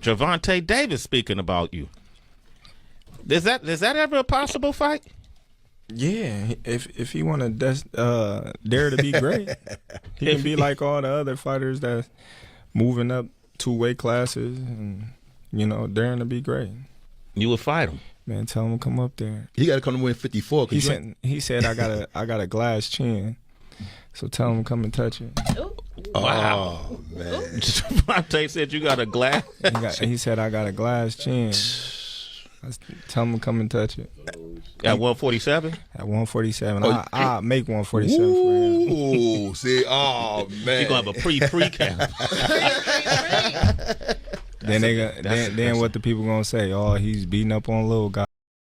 Gervonta Davis speaking about you. Is that ever a possible fight? Yeah, if he want to dare to be great, he can be like all the other fighters that's moving up 2 weight classes and, daring to be great. You would fight him. Man, tell him to come up there. He got to come to win 54. He said I got a glass chin, so tell him to come and touch it. Wow, man. Gervonta said you got a glass. He said I got a glass chin. Tell him to come and touch it. At 147? At 147. I'll make 147 for him. Ooh, see, oh, man. You're going to have a pre-camp. Then what the people going to say? Oh, he's beating up on little guys.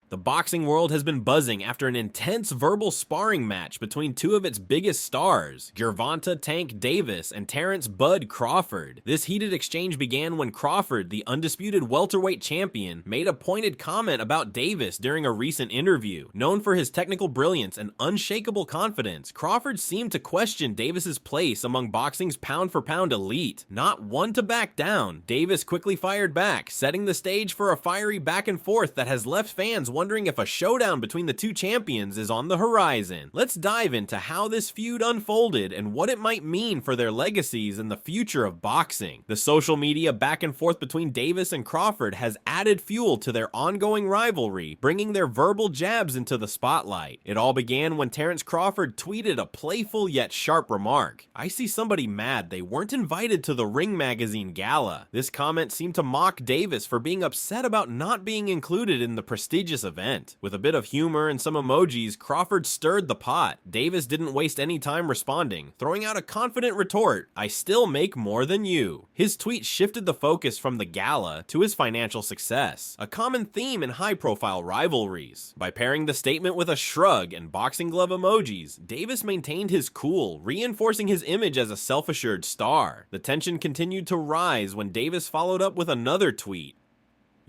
The boxing world has been buzzing after an intense verbal sparring match between 2 of its biggest stars, Gervonta "Tank" Davis and Terence "Bud" Crawford. This heated exchange began when Crawford, the undisputed welterweight champion, made a pointed comment about Davis during a recent interview. Known for his technical brilliance and unshakable confidence, Crawford seemed to question Davis's place among boxing's pound-for-pound elite. Not one to back down, Davis quickly fired back, setting the stage for a fiery back-and-forth that has left fans wondering if a showdown between the 2 champions is on the horizon. Let's dive into how this feud unfolded and what it might mean for their legacies and the future of boxing. The social media back and forth between Davis and Crawford has added fuel to their ongoing rivalry, bringing their verbal jabs into the spotlight. It all began when Terence Crawford tweeted a playful yet sharp remark. "I see somebody mad they weren't invited to the Ring Magazine gala." This comment seemed to mock Davis for being upset about not being included in the prestigious event. With a bit of humor and some emojis, Crawford stirred the pot. Davis didn't waste any time responding, throwing out a confident retort, "I still make more than you." His tweet shifted the focus from the gala to his financial success, a common theme in high-profile rivalries. By pairing the statement with a shrug and boxing glove emojis, Davis maintained his cool, reinforcing his image as a self-assured star. The tension continued to rise when Davis followed up with another tweet.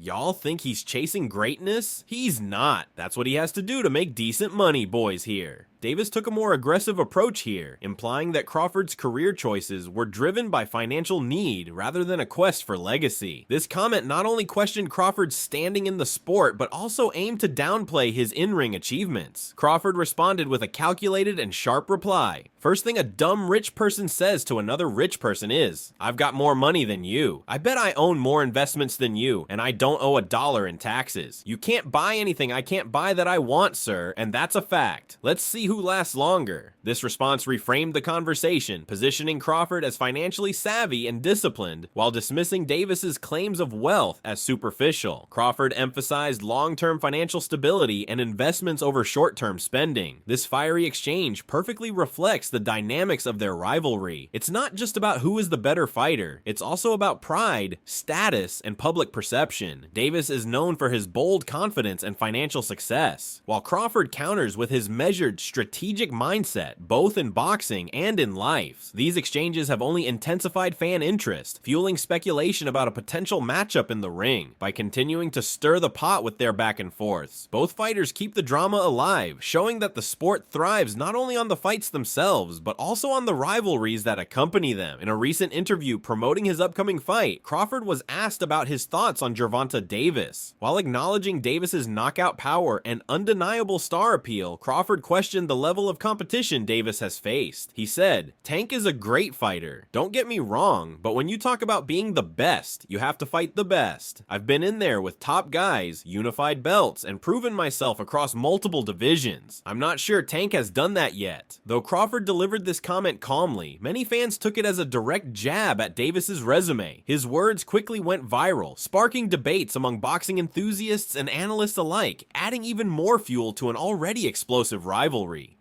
"Y'all think he's chasing greatness? He's not. That's what he has to do to make decent money, boys here." Davis took a more aggressive approach here, implying that Crawford's career choices were driven by financial need rather than a quest for legacy. This comment not only questioned Crawford's standing in the sport, but also aimed to downplay his in-ring achievements. Crawford responded with a calculated and sharp reply. "First thing a dumb rich person says to another rich person is, 'I've got more money than you. I bet I own more investments than you, and I don't owe $1 in taxes. You can't buy anything I can't buy that I want, sir, and that's a fact. Let's see who lasts longer." This response reframed the conversation, positioning Crawford as financially savvy and disciplined, while dismissing Davis's claims of wealth as superficial. Crawford emphasized long-term financial stability and investments over short-term spending. This fiery exchange perfectly reflects the dynamics of their rivalry. It's not just about who is the better fighter, it's also about pride, status, and public perception. Davis is known for his bold confidence and financial success, while Crawford counters with his measured, strategic mindset, both in boxing and in life. These exchanges have only intensified fan interest, fueling speculation about a potential matchup in the ring. By continuing to stir the pot with their back and forths, both fighters keep the drama alive, showing that the sport thrives not only on the fights themselves, but also on the rivalries that accompany them. In a recent interview promoting his upcoming fight, Crawford was asked about his thoughts on Gervonta Davis. While acknowledging Davis's knockout power and undeniable star appeal, Crawford questioned the level of competition Davis has faced. He said, "Tank is a great fighter. Don't get me wrong, but when you talk about being the best, you have to fight the best. I've been in there with top guys, unified belts, and proven myself across multiple divisions. I'm not sure Tank has done that yet." Though Crawford delivered this comment calmly, many fans took it as a direct jab at Davis's resume. His words quickly went viral, sparking debates among boxing enthusiasts and analysts alike, adding even more fuel to an already explosive rivalry.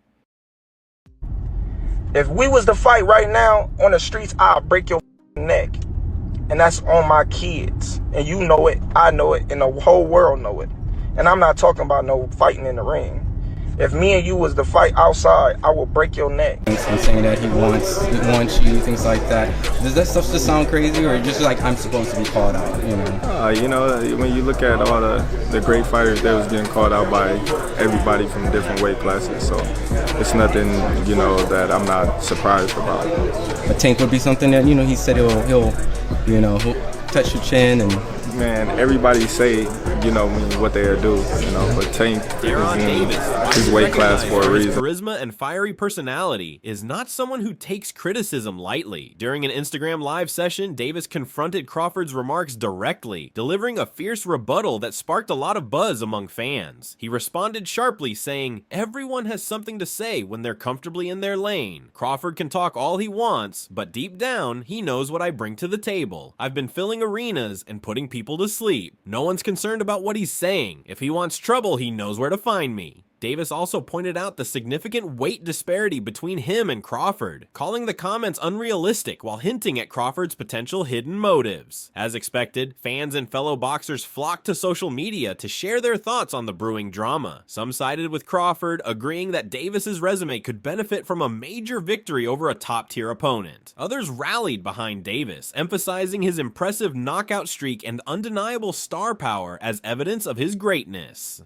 If we was to fight right now on the streets, I'll break your neck. And that's on my kids. And you know it, I know it, and the whole world know it. And I'm not talking about no fighting in the ring. If me and you was to fight outside, I will break your neck. And saying that he wants you, things like that. Does that stuff just sound crazy, or just like I'm supposed to be called out, you know? When you look at all the great fighters, they was getting called out by everybody from different weight classes. So it's nothing, that I'm not surprised about. A Tank would be something that, he said he'll touch your chin and. Man, everybody say, what they'll do, but Tank Gervonta Davis, is in his weight class for a reason. Charisma and fiery personality, is not someone who takes criticism lightly. During an Instagram live session, Davis confronted Crawford's remarks directly, delivering a fierce rebuttal that sparked a lot of buzz among fans. He responded sharply, saying, "Everyone has something to say when they're comfortably in their lane. Crawford can talk all he wants, but deep down, he knows what I bring to the table. I've been filling arenas and putting people to sleep. No one's concerned about what he's saying. If he wants trouble, he knows where to find me." Davis also pointed out the significant weight disparity between him and Crawford, calling the comments unrealistic while hinting at Crawford's potential hidden motives. As expected, fans and fellow boxers flocked to social media to share their thoughts on the brewing drama. Some sided with Crawford, agreeing that Davis's resume could benefit from a major victory over a top-tier opponent. Others rallied behind Davis, emphasizing his impressive knockout streak and undeniable star power as evidence of his greatness.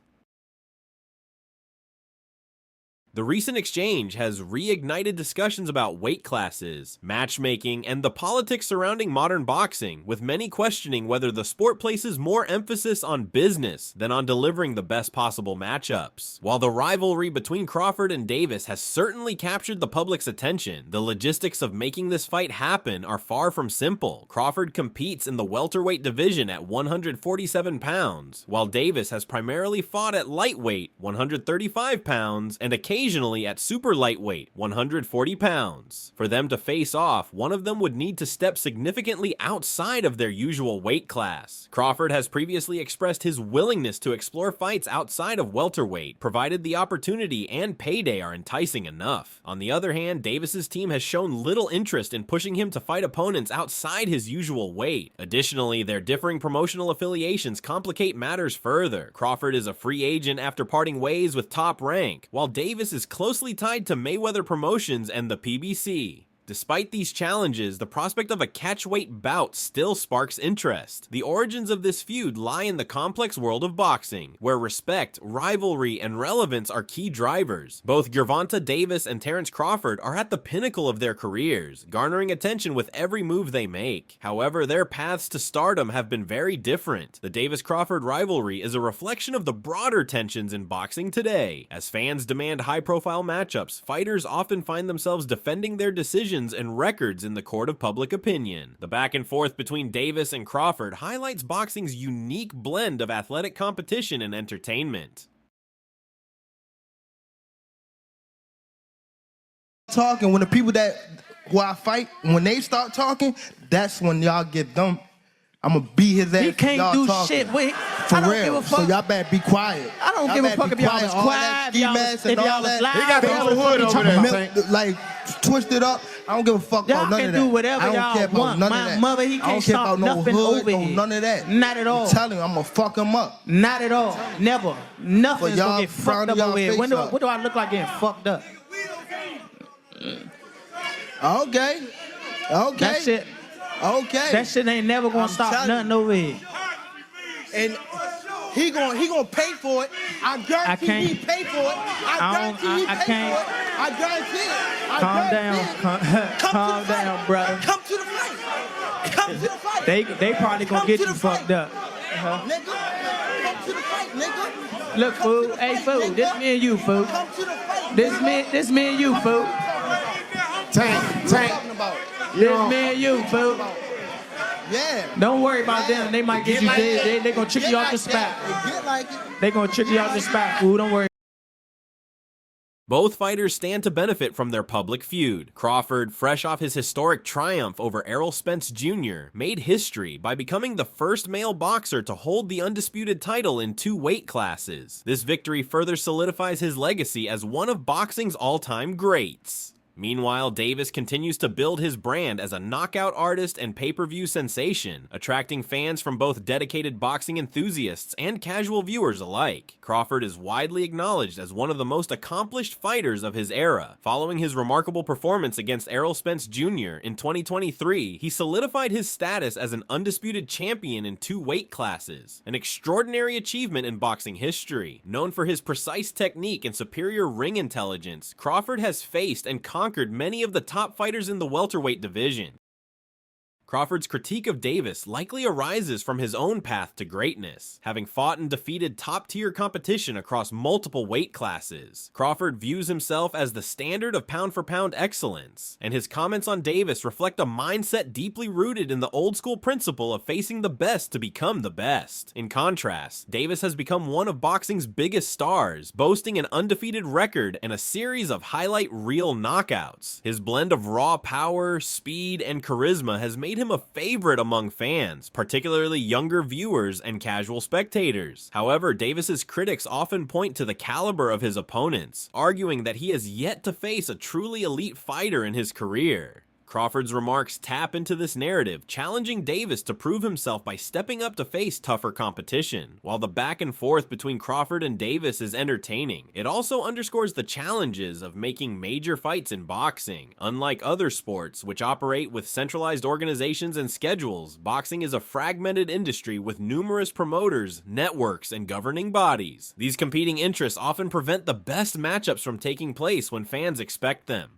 The recent exchange has reignited discussions about weight classes, matchmaking, and the politics surrounding modern boxing, with many questioning whether the sport places more emphasis on business than on delivering the best possible matchups. While the rivalry between Crawford and Davis has certainly captured the public's attention, the logistics of making this fight happen are far from simple. Crawford competes in the welterweight division at 147 pounds, while Davis has primarily fought at lightweight, 135 pounds, and occasionally at super lightweight, 140 pounds. For them to face off, one of them would need to step significantly outside of their usual weight class. Crawford has previously expressed his willingness to explore fights outside of welterweight, provided the opportunity and payday are enticing enough. On the other hand, Davis's team has shown little interest in pushing him to fight opponents outside his usual weight. Additionally, their differing promotional affiliations complicate matters further. Crawford is a free agent after parting ways with Top Rank, while Davis is closely tied to Mayweather Promotions and the PBC. Despite these challenges, the prospect of a catchweight bout still sparks interest. The origins of this feud lie in the complex world of boxing, where respect, rivalry, and relevance are key drivers. Both Gervonta Davis and Terence Crawford are at the pinnacle of their careers, garnering attention with every move they make. However, their paths to stardom have been very different. The Davis-Crawford rivalry is a reflection of the broader tensions in boxing today. As fans demand high-profile matchups, fighters often find themselves defending their decisions and records in the court of public opinion. The back and forth between Davis and Crawford highlights boxing's unique blend of athletic competition and entertainment. Talking when the people who I fight, when they start talking, that's when y'all get them. I'm gonna beat his ass. He can't y'all do talking. shit. Wait, For I don't real. give a fuck. So y'all better be quiet. I don't give a fuck if y'all was quiet, if y'all was loud. He got the whole hood over there. Like twisted up. I don't give a fuck Y'all about none can of that. do whatever I don't y'all care about want. none of My that. mother, he I don't can't care stop about no nothing hood, over no here. none of that. Not at all. I'm telling you, I'm gonna fuck him up. Not at all. Never. Nothing's y'all gonna get fucked up y'all over here. face up. What do I look like getting fucked up? Okay. That shit. Okay. That shit ain't never gonna stop nothing over here. And he gonna pay for it. I guarantee can't. he pay for it. I guarantee he pay can't. for it. I guarantee it. I Calm guarantee down. it. Calm down, brother. Come to the fight. Come to the fight. They probably gonna Come get to you the fight. fucked up. Nigga, come to the fight, nigga. Look, fool. Hey, fool. This me and you, fool. Come to the fight. This me and you, fool. Tank. This me and you, fool. Yeah. Don't worry about them. They might get you dead. They gonna trick you off the spot. Get like it. They gonna trick you off the spot, fool. Don't worry. Both fighters stand to benefit from their public feud. Crawford, fresh off his historic triumph over Errol Spence Jr., made history by becoming the first male boxer to hold the undisputed title in 2 weight classes. This victory further solidifies his legacy as one of boxing's all-time greats. Meanwhile, Davis continues to build his brand as a knockout artist and pay-per-view sensation, attracting fans from both dedicated boxing enthusiasts and casual viewers alike. Crawford is widely acknowledged as one of the most accomplished fighters of his era. Following his remarkable performance against Errol Spence Jr. in 2023, he solidified his status as an undisputed champion in 2 weight classes, an extraordinary achievement in boxing history. Known for his precise technique and superior ring intelligence, Crawford has faced and conquered many of the top fighters in the welterweight division. Crawford's critique of Davis likely arises from his own path to greatness, having fought and defeated top-tier competition across multiple weight classes. Crawford views himself as the standard of pound-for-pound excellence, and his comments on Davis reflect a mindset deeply rooted in the old-school principle of facing the best to become the best. In contrast, Davis has become one of boxing's biggest stars, boasting an undefeated record and a series of highlight reel knockouts. His blend of raw power, speed, and charisma has made him a favorite among fans, particularly younger viewers and casual spectators. However, Davis's critics often point to the caliber of his opponents, arguing that he has yet to face a truly elite fighter in his career. Crawford's remarks tap into this narrative, challenging Davis to prove himself by stepping up to face tougher competition. While the back and forth between Crawford and Davis is entertaining, it also underscores the challenges of making major fights in boxing. Unlike other sports, which operate with centralized organizations and schedules, boxing is a fragmented industry with numerous promoters, networks, and governing bodies. These competing interests often prevent the best matchups from taking place when fans expect them.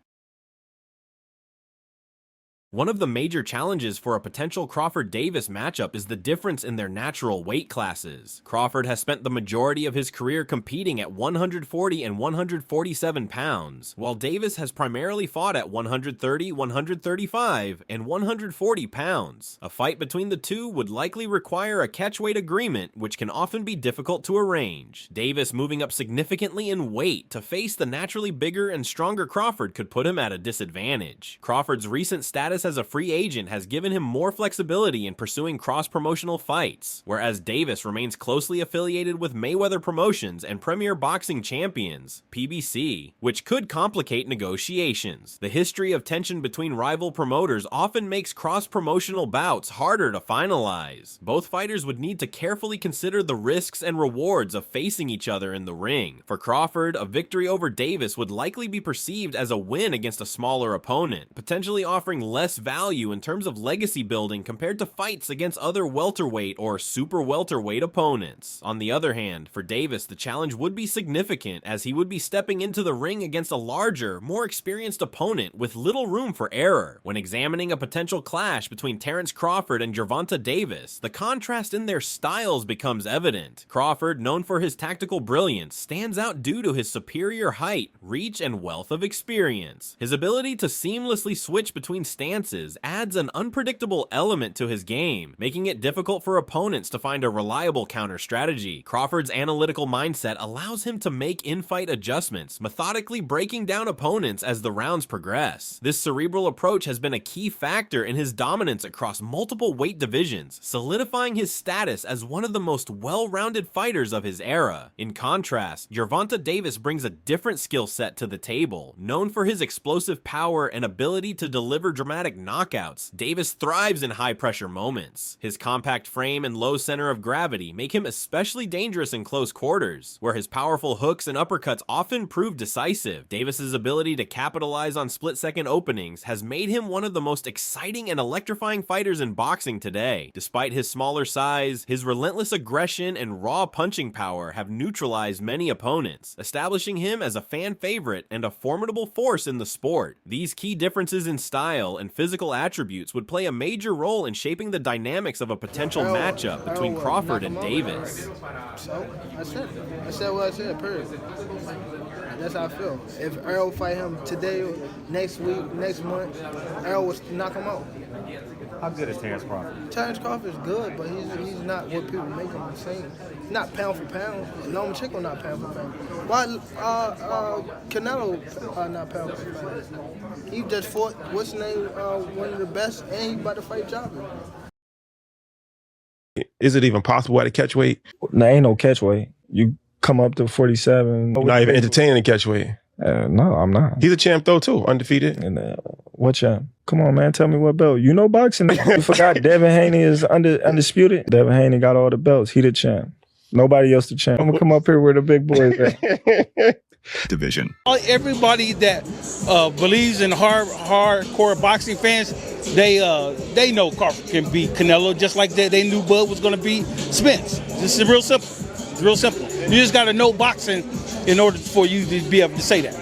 One of the major challenges for a potential Crawford-Davis matchup is the difference in their natural weight classes. Crawford has spent the majority of his career competing at 140 and 147 pounds, while Davis has primarily fought at 130, 135, and 140 pounds. A fight between the two would likely require a catchweight agreement, which can often be difficult to arrange. Davis moving up significantly in weight to face the naturally bigger and stronger Crawford could put him at a disadvantage. Crawford's recent status as a free agent has given him more flexibility in pursuing cross-promotional fights, whereas Davis remains closely affiliated with Mayweather Promotions and Premier Boxing Champions, PBC, which could complicate negotiations. The history of tension between rival promoters often makes cross-promotional bouts harder to finalize. Both fighters would need to carefully consider the risks and rewards of facing each other in the ring. For Crawford, a victory over Davis would likely be perceived as a win against a smaller opponent, potentially offering less value in terms of legacy building compared to fights against other welterweight or super welterweight opponents. On the other hand, for Davis, the challenge would be significant, as he would be stepping into the ring against a larger, more experienced opponent with little room for error. When examining a potential clash between Terence Crawford and Gervonta Davis, the contrast in their styles becomes evident. Crawford, known for his tactical brilliance, stands out due to his superior height, reach, and wealth of experience. His ability to seamlessly switch between stances adds an unpredictable element to his game, making it difficult for opponents to find a reliable counter strategy. Crawford's analytical mindset allows him to make in-fight adjustments, methodically breaking down opponents as the rounds progress. This cerebral approach has been a key factor in his dominance across multiple weight divisions, solidifying his status as one of the most well-rounded fighters of his era. In contrast, Gervonta Davis brings a different skill set to the table. Known for his explosive power and ability to deliver dramatic knockouts, Davis thrives in high-pressure moments. His compact frame and low center of gravity make him especially dangerous in close quarters, where his powerful hooks and uppercuts often prove decisive. Davis's ability to capitalize on split-second openings has made him one of the most exciting and electrifying fighters in boxing today. Despite his smaller size, his relentless aggression and raw punching power have neutralized many opponents, establishing him as a fan favorite and a formidable force in the sport. These key differences in style and physical attributes would play a major role in shaping the dynamics of a potential matchup between Crawford and Davis. So, I said what I said, period. That's how I feel. If Earl fight him today, next week, next month, Earl would knock him out. How good is Terence Crawford? Terence Crawford is good, but he's not what people make him seem. Not pound for pound. Lomachenko not pound for pound. Why Canelo not pound for pound? He just fought, what's his name, one of the best, and he about to fight Jobber. Is it even possible at a catchweight? There ain't no catchweight. You come up to 47. You're not even entertaining a catchweight. No, I'm not. He's a champ though too, undefeated. And what champ? Come on, man, tell me what belt. You know boxing. You forgot Devin Haney is undisputed. Devin Haney got all the belts. He the champ. Nobody else the champ. I'm gonna come up here where the big boys at. Division. Everybody that believes in hardcore boxing fans, they know Crawford can beat Canelo, just like they knew Bud was going to beat Spence. This is real simple. It's real simple. You just got to know boxing in order for you to be able to say that.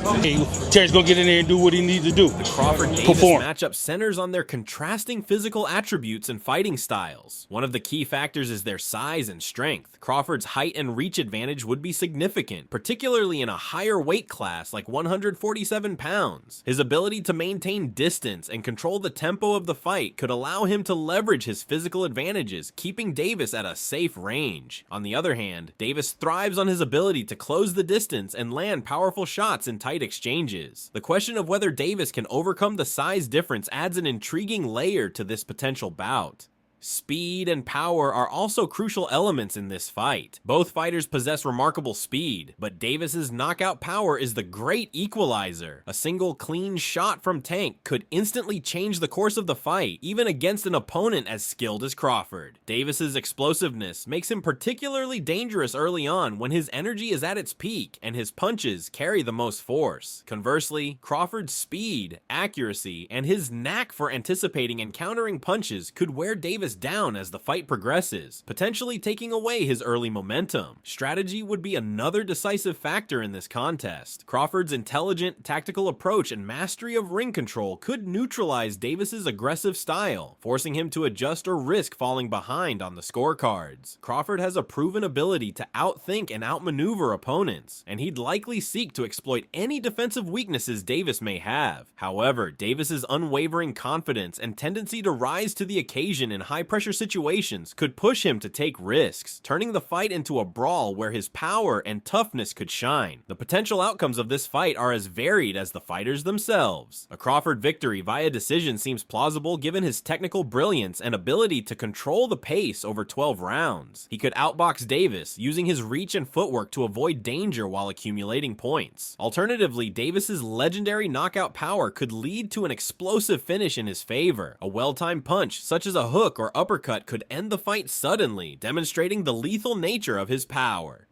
Hey, Terrence gonna get in there and do what he needs to do. The Crawford-Davis matchup centers on their contrasting physical attributes and fighting styles. One of the key factors is their size and strength. Crawford's height and reach advantage would be significant, particularly in a higher weight class like 147 pounds. His ability to maintain distance and control the tempo of the fight could allow him to leverage his physical advantages, keeping Davis at a safe range. On the other hand, Davis thrives on his ability to close the distance and land powerful shots in tight exchanges. The question of whether Davis can overcome the size difference adds an intriguing layer to this potential bout. Speed and power are also crucial elements in this fight. Both fighters possess remarkable speed, but Davis's knockout power is the great equalizer. A single clean shot from Tank could instantly change the course of the fight, even against an opponent as skilled as Crawford. Davis's explosiveness makes him particularly dangerous early on when his energy is at its peak and his punches carry the most force. Conversely, Crawford's speed, accuracy, and his knack for anticipating and countering punches could wear Davis down as the fight progresses, potentially taking away his early momentum. Strategy would be another decisive factor in this contest. Crawford's intelligent, tactical approach and mastery of ring control could neutralize Davis's aggressive style, forcing him to adjust or risk falling behind on the scorecards. Crawford has a proven ability to outthink and outmaneuver opponents, and he'd likely seek to exploit any defensive weaknesses Davis may have. However, Davis's unwavering confidence and tendency to rise to the occasion in high-pressure situations could push him to take risks, turning the fight into a brawl where his power and toughness could shine. The potential outcomes of this fight are as varied as the fighters themselves. A Crawford victory via decision seems plausible given his technical brilliance and ability to control the pace over 12 rounds. He could outbox Davis, using his reach and footwork to avoid danger while accumulating points. Alternatively, Davis's legendary knockout power could lead to an explosive finish in his favor. A well-timed punch, such as a hook or uppercut, could end the fight suddenly, demonstrating the lethal nature of his power.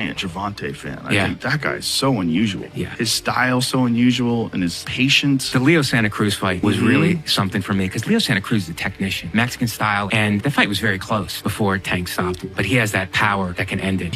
Gervonta fan. I think that guy's so unusual. His style's so unusual and his patience. The Leo Santa Cruz fight was really something for me because Leo Santa Cruz is a technician, Mexican style, and the fight was very close before Tank stopped. But he has that power that can end it.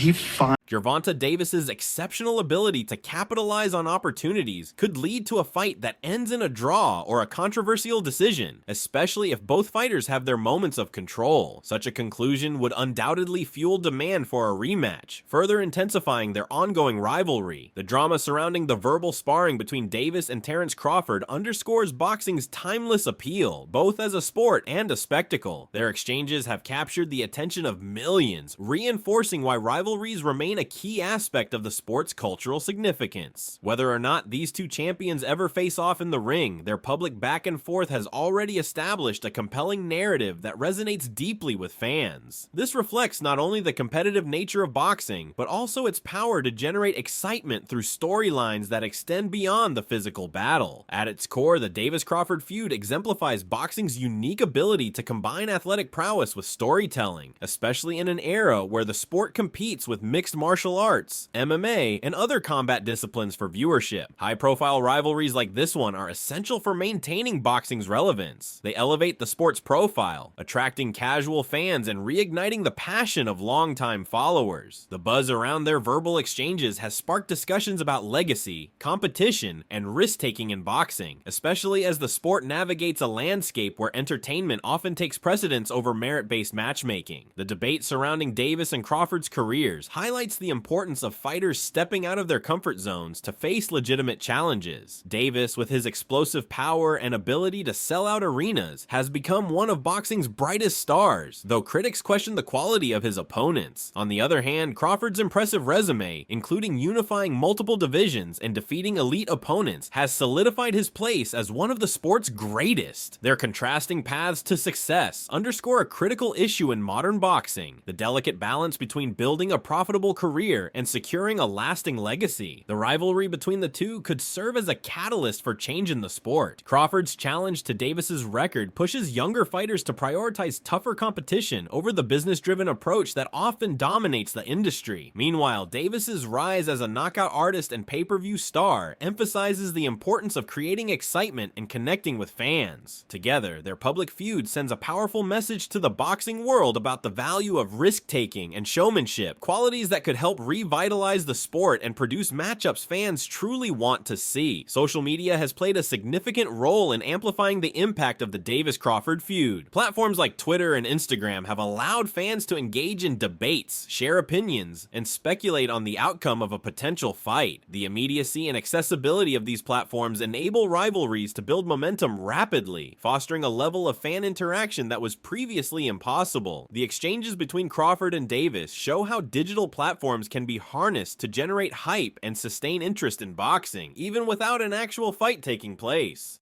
Gervonta Davis's exceptional ability to capitalize on opportunities could lead to a fight that ends in a draw or a controversial decision, especially if both fighters have their moments of control. Such a conclusion would undoubtedly fuel demand for a rematch, further intensifying their ongoing rivalry. The drama surrounding the verbal sparring between Davis and Terence Crawford underscores boxing's timeless appeal, both as a sport and a spectacle. Their exchanges have captured the attention of millions, reinforcing why rivalries remain a key aspect of the sport's cultural significance. Whether or not these two champions ever face off in the ring, their public back and forth has already established a compelling narrative that resonates deeply with fans. This reflects not only the competitive nature of boxing, but also its power to generate excitement through storylines that extend beyond the physical battle. At its core, the Davis-Crawford feud exemplifies boxing's unique ability to combine athletic prowess with storytelling, especially in an era where the sport competes with mixed martial arts, MMA, and other combat disciplines for viewership. High-profile rivalries like this one are essential for maintaining boxing's relevance. They elevate the sport's profile, attracting casual fans and reigniting the passion of longtime followers. The buzz around their verbal exchanges has sparked discussions about legacy, competition, and risk-taking in boxing, especially as the sport navigates a landscape where entertainment often takes precedence over merit-based matchmaking. The debate surrounding Davis and Crawford's careers highlights the importance of fighters stepping out of their comfort zones to face legitimate challenges. Davis, with his explosive power and ability to sell out arenas, has become one of boxing's brightest stars, though critics question the quality of his opponents. On the other hand, Crawford's impressive resume, including unifying multiple divisions and defeating elite opponents, has solidified his place as one of the sport's greatest. Their contrasting paths to success underscore a critical issue in modern boxing: the delicate balance between building a profitable career and securing a lasting legacy. The rivalry between the two could serve as a catalyst for change in the sport. Crawford's challenge to Davis's record pushes younger fighters to prioritize tougher competition over the business-driven approach that often dominates the industry. Meanwhile, Davis's rise as a knockout artist and pay-per-view star emphasizes the importance of creating excitement and connecting with fans. Together, their public feud sends a powerful message to the boxing world about the value of risk-taking and showmanship, qualities that could could help revitalize the sport and produce matchups fans truly want to see. Social media has played a significant role in amplifying the impact of the Davis-Crawford feud. Platforms like Twitter and Instagram have allowed fans to engage in debates, share opinions, and speculate on the outcome of a potential fight. The immediacy and accessibility of these platforms enable rivalries to build momentum rapidly, fostering a level of fan interaction that was previously impossible. The exchanges between Crawford and Davis show how digital platforms can be harnessed to generate hype and sustain interest in boxing, even without an actual fight taking place.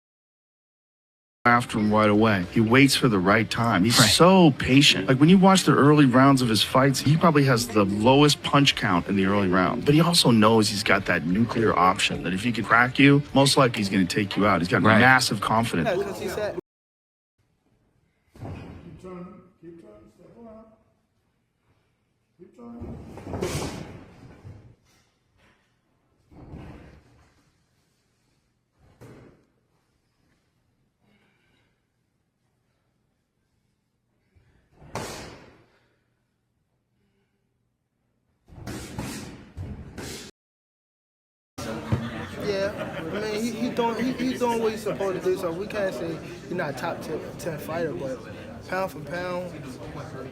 After him right away. He waits for the right time. He's so patient. Like when you watch the early rounds of his fights, he probably has the lowest punch count in the early round. But he also knows he's got that nuclear option that if he can crack you, most likely he's going to take you out. He's got massive confidence. Yeah, because he said. Yeah, I mean, he's doing what he's supposed to do, so we can't say he's not a top 10 fighter, but pound for pound,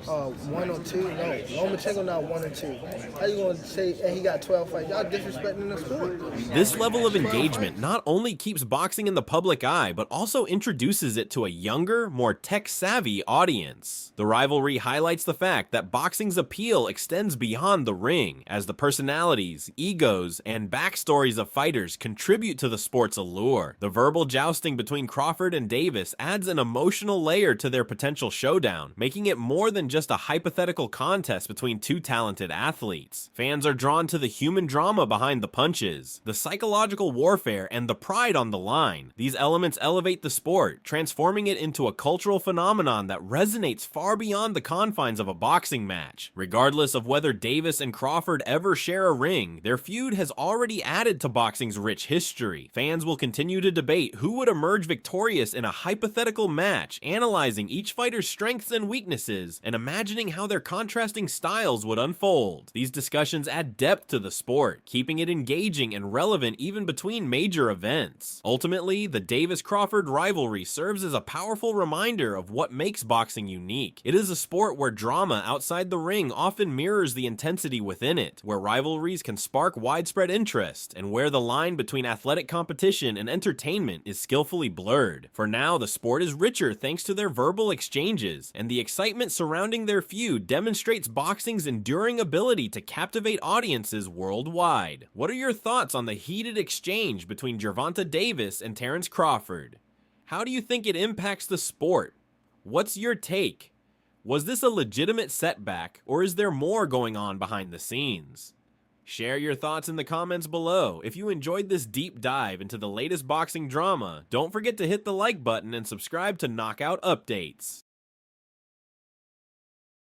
1 or 2, no. Lomachenko not 1 or 2. How you going to say, hey, he got 12 fights? Y'all disrespecting the sport. This level of engagement not only keeps boxing in the public eye, but also introduces it to a younger, more tech-savvy audience. The rivalry highlights the fact that boxing's appeal extends beyond the ring, as the personalities, egos, and backstories of fighters contribute to the sport's allure. The verbal jousting between Crawford and Davis adds an emotional layer to their potential showdown, making it more than just a hypothetical contest between two talented athletes. Fans are drawn to the human drama behind the punches, the psychological warfare, and the pride on the line. These elements elevate the sport, transforming it into a cultural phenomenon that resonates far beyond the confines of a boxing match. Regardless of whether Davis and Crawford ever share a ring, their feud has already added to boxing's rich history. Fans will continue to debate who would emerge victorious in a hypothetical match, analyzing each fighter's strengths and weaknesses, and imagining how their contrasting styles would unfold. These discussions add depth to the sport, keeping it engaging and relevant even between major events. Ultimately, the Davis-Crawford rivalry serves as a powerful reminder of what makes boxing unique. It is a sport where drama outside the ring often mirrors the intensity within it, where rivalries can spark widespread interest, and where the line between athletic competition and entertainment is skillfully blurred. For now, the sport is richer thanks to their verbal exchanges, and the excitement surrounding their feud demonstrates boxing's enduring ability to captivate audiences worldwide. What are your thoughts on the heated exchange between Gervonta Davis and Terence Crawford? How do you think it impacts the sport? What's your take? Was this a legitimate setback, or is there more going on behind the scenes? Share your thoughts in the comments below. If you enjoyed this deep dive into the latest boxing drama, don't forget to hit the like button and subscribe to Knockout Updates.